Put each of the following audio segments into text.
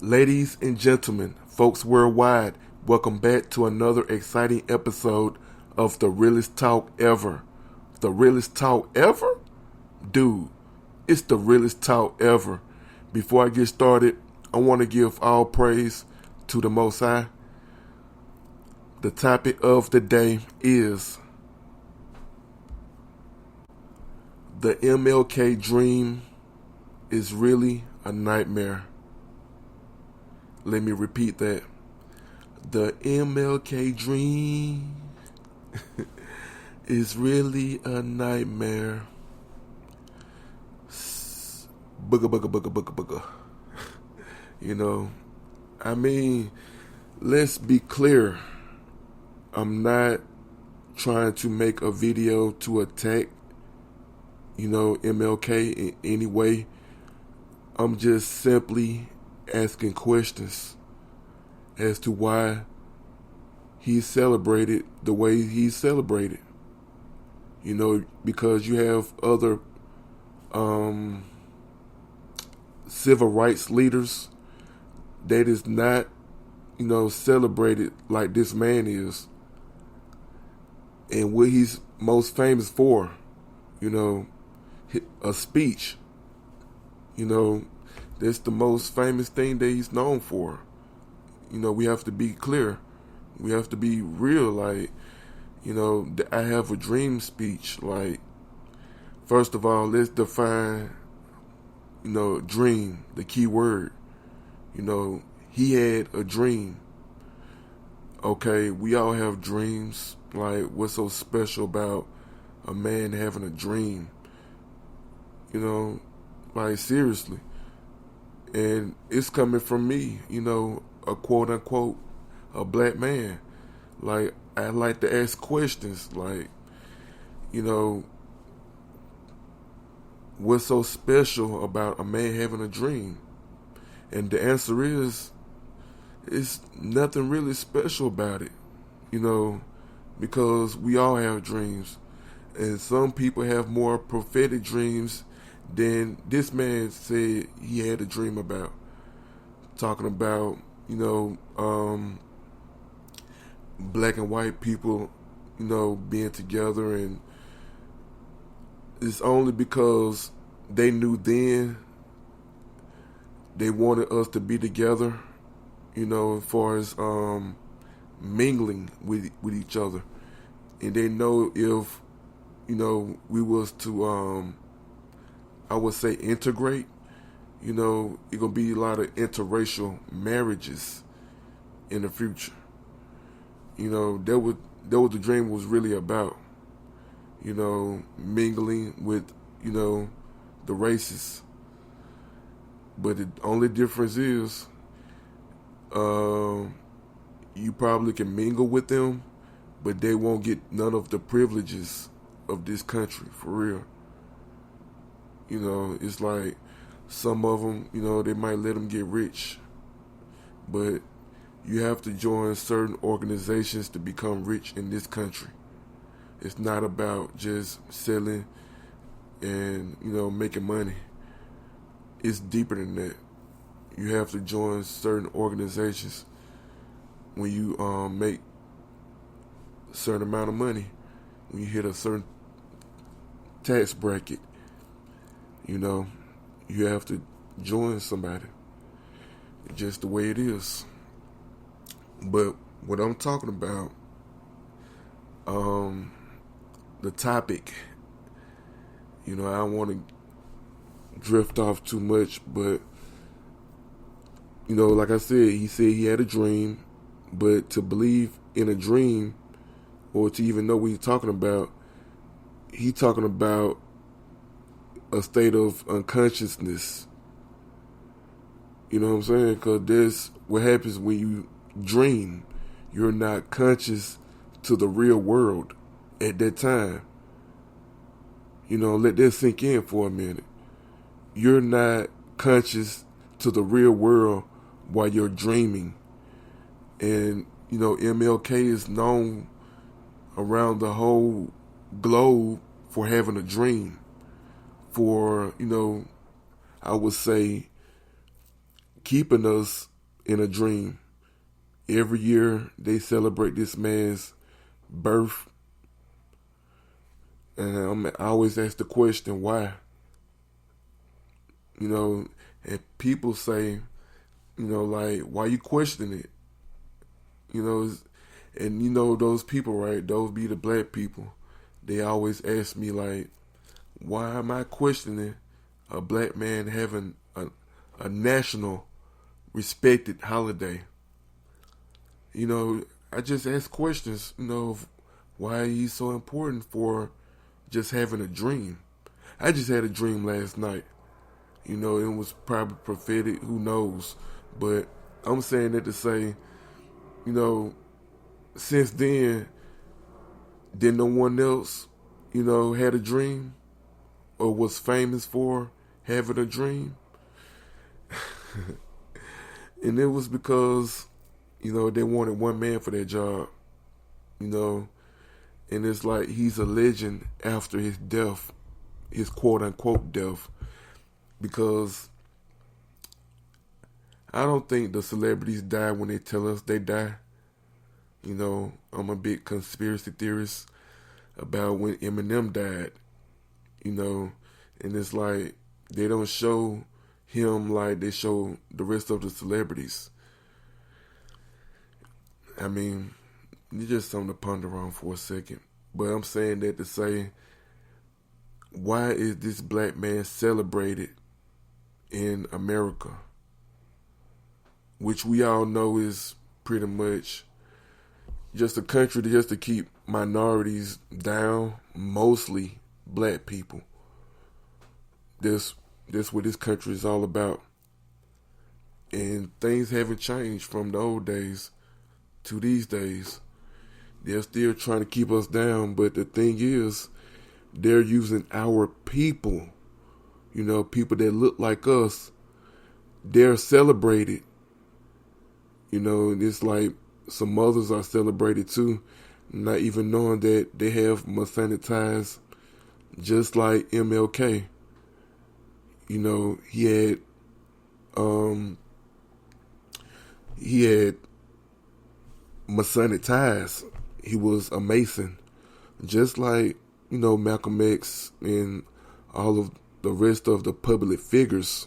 Ladies and gentlemen, folks worldwide, welcome back to another exciting episode of The Realest Talk Ever. The Realest Talk Ever? Dude, it's the realest talk ever. Before I get started, I want to give all praise to the Most High. The topic of the day is the MLK Dream is really a nightmare. Let me repeat that. The MLK Dream is really a nightmare. Booga, booga, booga, booga, booga. Let's be clear. I'm not trying to make a video to attack, MLK in any way. I'm just simply asking questions as to why he's celebrated the way he's celebrated. Because you have other civil rights leaders that is not, celebrated like this man is. And what he's most famous for, a speech. That's the most famous thing that he's known for. We have to be clear. We have to be real. Like, I have a dream speech. Like, first of all, let's define, dream, the key word. He had a dream. Okay, we all have dreams. Like, what's so special about a man having a dream? Like, seriously. And it's coming from me, a quote unquote, a black man. Like, I like to ask questions like, what's so special about a man having a dream? And the answer is, it's nothing really special about it, because we all have dreams. And some people have more prophetic dreams than this man said he had a dream about. Talking about, black and white people, being together. And it's only because they knew then they wanted us to be together, as far as mingling with each other. And they know if, we was to I would say integrate, it's going to be a lot of interracial marriages in the future. That was the dream was really about, mingling with, the races. But the only difference is, you probably can mingle with them, but they won't get none of the privileges of this country, for real. It's like some of them, they might let them get rich. But you have to join certain organizations to become rich in this country. It's not about just selling and, making money. It's deeper than that. You have to join certain organizations when you make a certain amount of money. When you hit a certain tax bracket. You have to join somebody. Just the way it is. But what I'm talking about, the topic, I don't want to drift off too much, but, like I said he had a dream, but to believe in a dream, or to even know what he's talking about a state of unconsciousness. You know what I'm saying? Because that's what happens when you dream. You're not conscious to the real world at that time. Let that sink in for a minute. You're not conscious to the real world while you're dreaming. And, MLK is known around the whole globe for having a dream. For, I would say, keeping us in a dream. Every year they celebrate this man's birth. And I always ask the question, why? And people say, like, why you questioning it? And those people, right? Those be the black people. They always ask me, like, why am I questioning a black man having a national respected holiday? I just ask questions, of why he's so important for just having a dream. I just had a dream last night. It was probably prophetic, who knows? But I'm saying that to say, since then, did no one else, had a dream or was famous for having a dream? And it was because, they wanted one man for their job, and it's like he's a legend after his death, his quote unquote death, because I don't think the celebrities die when they tell us they die. I'm a big conspiracy theorist about when Eminem died, and it's like they don't show him like they show the rest of the celebrities. I mean, it's just something to ponder on for a second. But I'm saying that to say, why is this black man celebrated in America? Which we all know is pretty much just a country just to keep minorities down, mostly black people. That's what this country is all about. And things haven't changed from the old days to these days. They're still trying to keep us down, but the thing is, they're using our people, people that look like us. They're celebrated. And it's like some mothers are celebrated too, not even knowing that they have Masonic ties, just like MLK. He had Masonic ties. He was a Mason, just like Malcolm X and all of the rest of the public figures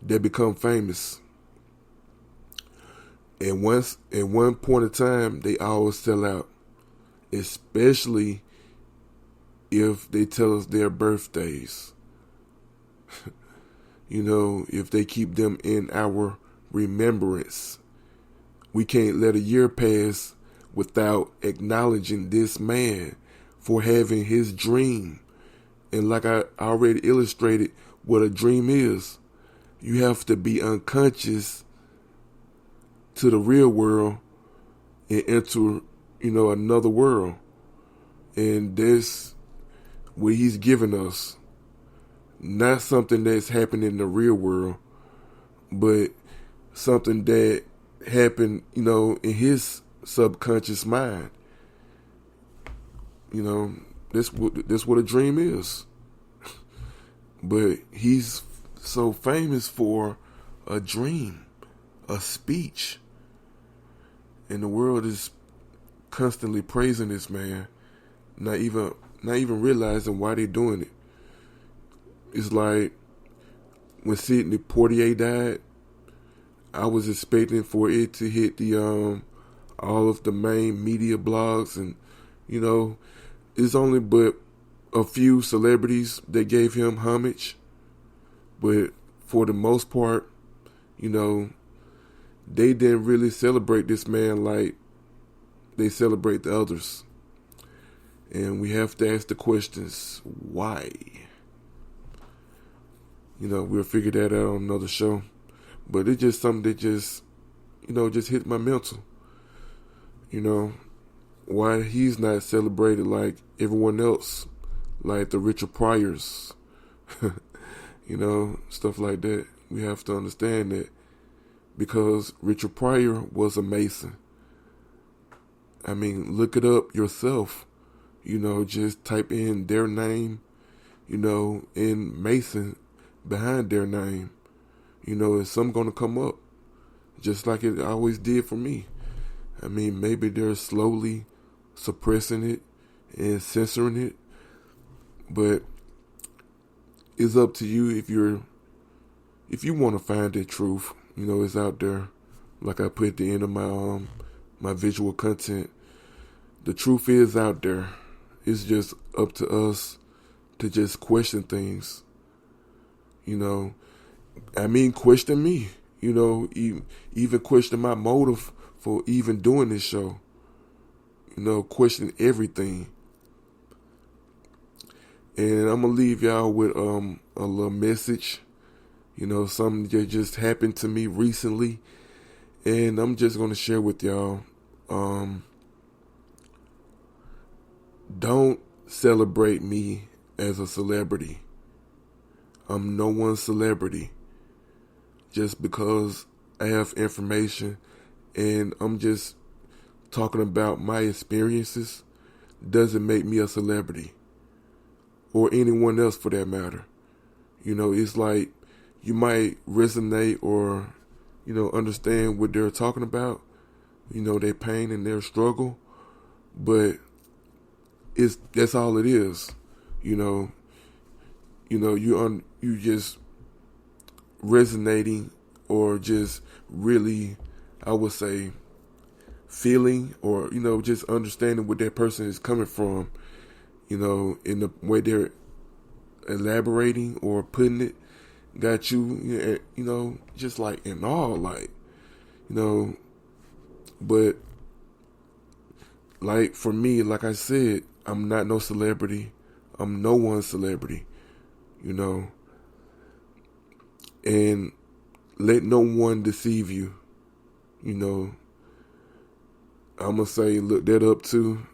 that become famous. And at one point in time, they always sell out, especially if they tell us their birthdays. If they keep them in our remembrance. We can't let a year pass without acknowledging this man for having his dream. And like I already illustrated what a dream is, you have to be unconscious to the real world and enter, another world. And that's what he's given us. Not something that's happened in the real world, but something that happened, in his subconscious mind. That's what a dream is. But he's so famous for a dream, a speech. And the world is constantly praising this man, not even realizing why they're doing it. It's like when Sidney Poitier died, I was expecting for it to hit the all of the main media blogs, and it's only but a few celebrities that gave him homage, but for the most part, they didn't really celebrate this man like they celebrate the others. And we have to ask the questions, why? We'll figure that out on another show. But it's just something that just hit my mental. Why he's not celebrated like everyone else, like the Richard Pryors, stuff like that. We have to understand that because Richard Pryor was a Mason. I mean, look it up yourself. Just type in their name, in Mason behind their name. It's something going to come up. just like it always did for me. I mean, maybe they're slowly suppressing it and censoring it, but it's up to you if you want to find that truth. It's out there. Like I put at the end of my visual content, the truth is out there. It's just up to us to just question things. Question me. Even question my motive for even doing this show. Question everything. And I'm gonna leave y'all with a little message. Something that just happened to me recently, and I'm just gonna share with y'all. Don't celebrate me as a celebrity. I'm no one's celebrity. Just because I have information and I'm just talking about my experiences doesn't make me a celebrity. Or anyone else for that matter. It's like you might resonate or, understand what they're talking about, their pain and their struggle, but that's all it is. You just resonating or just really, I would say, feeling or, just understanding where that person is coming from, in the way they're elaborating or putting it, got you, just like in awe, like, but like for me, like I said, I'm not no celebrity. I'm no one's celebrity, and let no one deceive you, I'm gonna say, look that up too.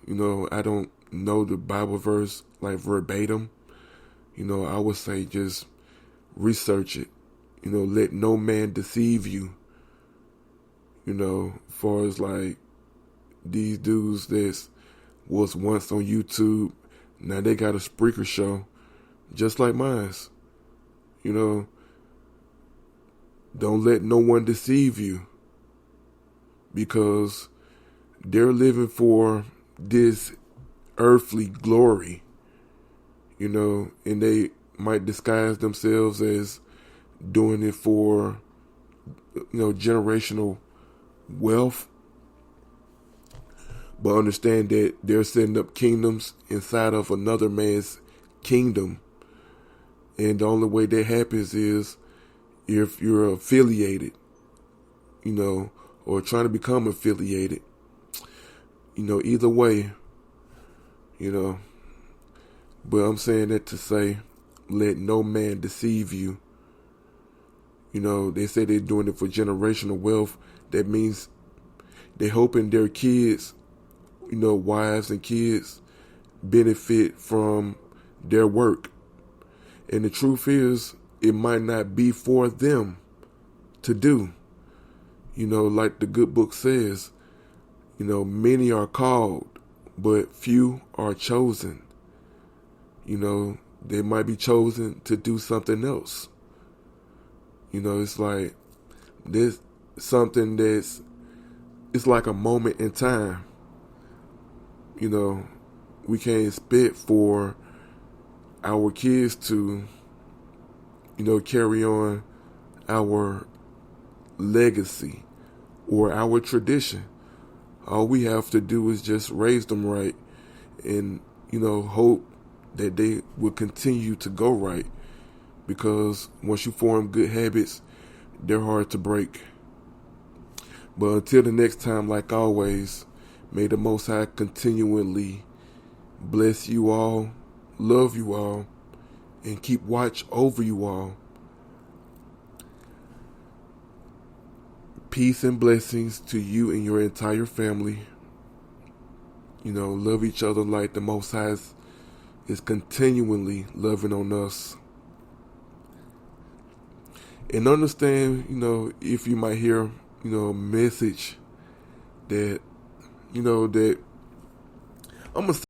I don't know the Bible verse like verbatim. I would say just research it. Let no man deceive you. As far as like these dudes that was once on YouTube, now they got a Spreaker show, just like mine's. Don't let no one deceive you, because they're living for this earthly glory, and they might disguise themselves as doing it for, generational wealth. But understand that they're setting up kingdoms inside of another man's kingdom. And the only way that happens is if you're affiliated, or trying to become affiliated. Either way, but I'm saying that to say, let no man deceive you. They say they're doing it for generational wealth. That means they're hoping their kids, wives and kids, benefit from their work. And the truth is, it might not be for them to do. Like the good book says, many are called, but few are chosen. They might be chosen to do something else. It's like there's something it's like a moment in time. We can't expect for our kids to, carry on our legacy or our tradition. All we have to do is just raise them right and, hope that they will continue to go right. Because once you form good habits, they're hard to break. But until the next time, like always, may the Most High continually bless you all, love you all, and keep watch over you all. Peace and blessings to you and your entire family. Love each other like the Most High is continually loving on us. And understand, if you might hear, a message that, that I'm going to